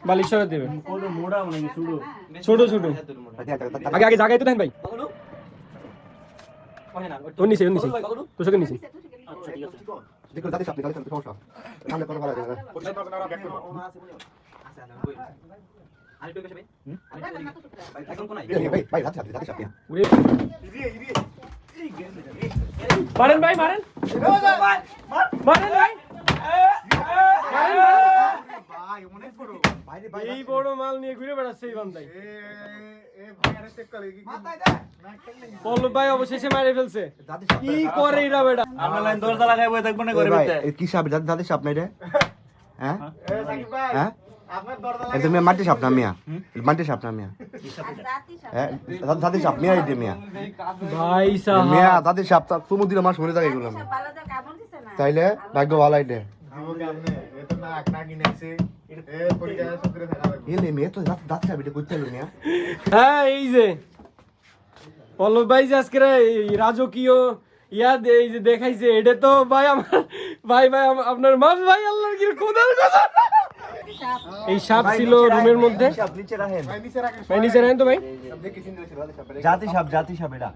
বালিশ সরা দেবে ছোট ছোট আগে আগে জায়গায় তো দেন ভাই তোর নিচে তোর সঙ্গে নিচে দেখো দাদি সামনে গালি সমস্যা সামনে কথা বলা যায় ভাই দাদি সামনে মারেন ভাই মারেন মারেন ভাই এই বড় মাল নিয়ে ঘুরে বেড়াচ্ছে এই বান্দাই পল্লব ভাই অবশেষে মারে ফেলছে কি করে এরা বেটা আমরা লাইন দরজা লাগাই বই দেখব না করে বিতে কি সাপ দাদি সাপ নাই রে হ্যাঁ হ্যাঁ এটা মিয়া মাটি সাপ না মিয়া মাটি সাপ না মিয়া হ্যাঁ দাদি সাপ মিয়া এটা মিয়া ভাই সাহেব মিয়া দাদি সাপ তুমি দিলে মাস মরে যায় এগুলো তাইলে ভাগ্য ভালো আইডে হ্যাঁ এই যে পল্লব ভাই যে আজকে রাজকীয় এই যে দেখাইছে এটা তো ভাই আমার ভাই আপনার মা ভাই আল্লাহর কি খোদার কথা এই সাপ ছিল রুমের মধ্যে নিচে রাখেন ভাই নিচে রাখেন তো ভাই জাতি সাপ এটা